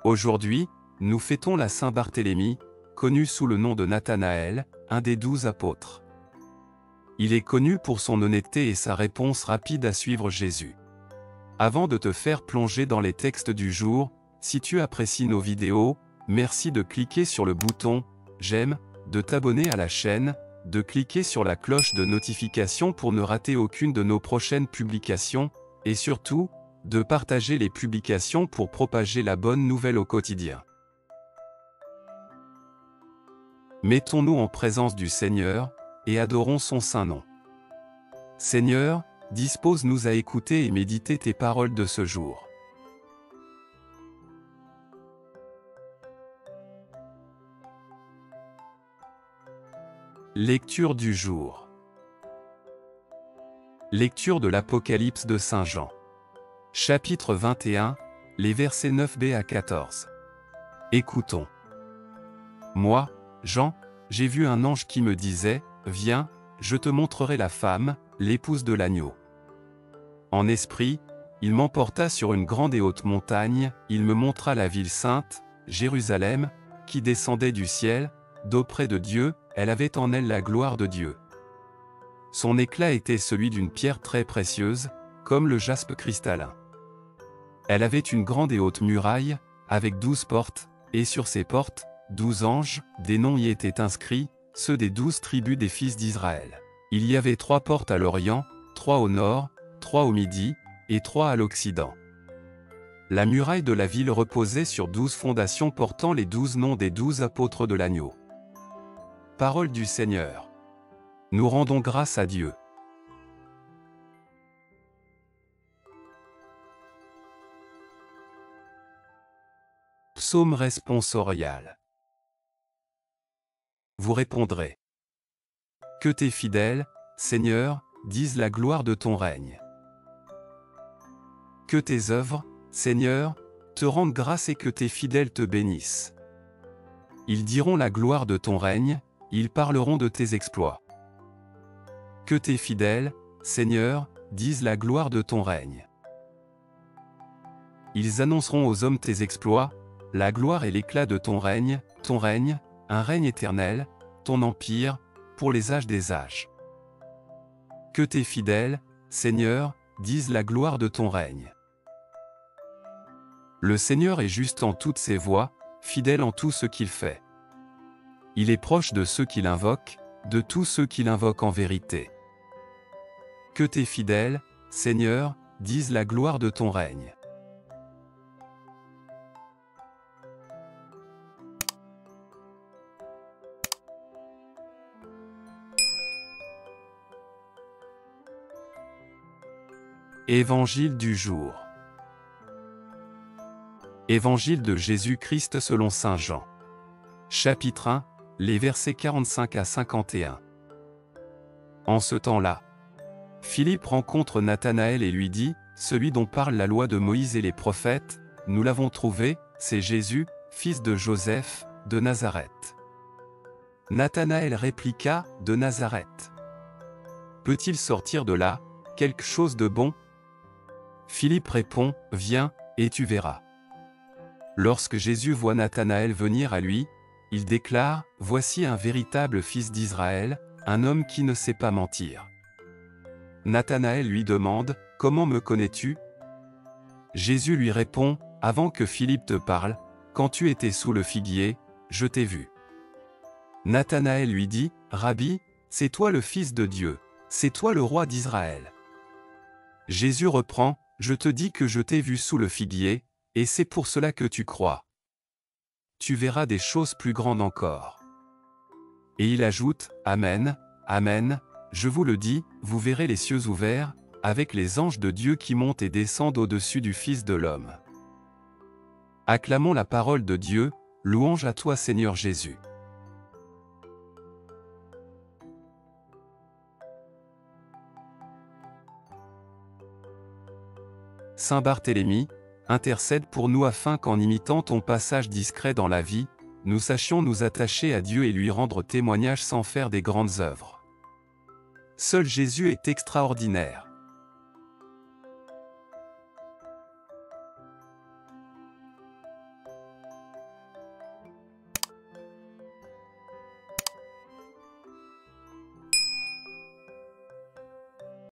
Aujourd'hui, nous fêtons la Saint-Barthélemy, connu sous le nom de Nathanaël, un des 12 apôtres. Il est connu pour son honnêteté et sa réponse rapide à suivre Jésus. Avant de te faire plonger dans les textes du jour, si tu apprécies nos vidéos, merci de cliquer sur le bouton « J'aime », de t'abonner à la chaîne, de cliquer sur la cloche de notification pour ne rater aucune de nos prochaines publications, et surtout, de partager les publications pour propager la bonne nouvelle au quotidien. Mettons-nous en présence du Seigneur, et adorons son saint nom. Seigneur, dispose-nous à écouter et méditer tes paroles de ce jour. Lecture du jour. Lecture de l'Apocalypse de Saint Jean. Chapitre 21, les versets 9b à 14. Écoutons. Moi, Jean, j'ai vu un ange qui me disait, « Viens, je te montrerai la femme, l'épouse de l'agneau. » En esprit, il m'emporta sur une grande et haute montagne, il me montra la ville sainte, Jérusalem, qui descendait du ciel, d'auprès de Dieu, elle avait en elle la gloire de Dieu. Son éclat était celui d'une pierre très précieuse, comme le jaspe cristallin. Elle avait une grande et haute muraille, avec 12 portes, et sur ces portes, 12 anges, des noms y étaient inscrits, ceux des 12 tribus des fils d'Israël. Il y avait 3 portes à l'Orient, 3 au nord, 3 au midi, et 3 à l'Occident. La muraille de la ville reposait sur 12 fondations portant les 12 noms des 12 apôtres de l'agneau. Parole du Seigneur. Nous rendons grâce à Dieu. Psaume responsorial. Vous répondrez. Que tes fidèles, Seigneur, disent la gloire de ton règne. Que tes œuvres, Seigneur, te rendent grâce et que tes fidèles te bénissent. Ils diront la gloire de ton règne, ils parleront de tes exploits. Que tes fidèles, Seigneur, disent la gloire de ton règne. Ils annonceront aux hommes tes exploits, la gloire et l'éclat de ton règne, un règne éternel, ton empire, pour les âges des âges. Que tes fidèles, Seigneur, disent la gloire de ton règne. Le Seigneur est juste en toutes ses voies, fidèle en tout ce qu'il fait. Il est proche de ceux qui l'invoquent, de tous ceux qui l'invoquent en vérité. Que tes fidèles, Seigneur, disent la gloire de ton règne. Évangile du jour. Évangile de Jésus-Christ selon saint Jean. Chapitre 1, les versets 45 à 51. En ce temps-là, Philippe rencontre Nathanaël et lui dit, « Celui dont parle la loi de Moïse et les prophètes, nous l'avons trouvé, c'est Jésus, fils de Joseph, de Nazareth. » Nathanaël répliqua, « De Nazareth. Peut-il sortir de là, quelque chose de bon ?» Philippe répond, « Viens, et tu verras. » Lorsque Jésus voit Nathanaël venir à lui, il déclare, « Voici un véritable fils d'Israël, un homme qui ne sait pas mentir. » Nathanaël lui demande, « Comment me connais-tu » Jésus lui répond, « Avant que Philippe te parle, quand tu étais sous le figuier, je t'ai vu. » Nathanaël lui dit, « Rabbi, c'est toi le Fils de Dieu, c'est toi le roi d'Israël. » Jésus reprend, « Je te dis que je t'ai vu sous le figuier, et c'est pour cela que tu crois. Tu verras des choses plus grandes encore. » Et il ajoute, « Amen, Amen, je vous le dis, vous verrez les cieux ouverts, avec les anges de Dieu qui montent et descendent au-dessus du Fils de l'homme. » Acclamons la parole de Dieu, louange à toi Seigneur Jésus. Saint Barthélemy, intercède pour nous afin qu'en imitant ton passage discret dans la vie, nous sachions nous attacher à Dieu et lui rendre témoignage sans faire des grandes œuvres. Seul Jésus est extraordinaire.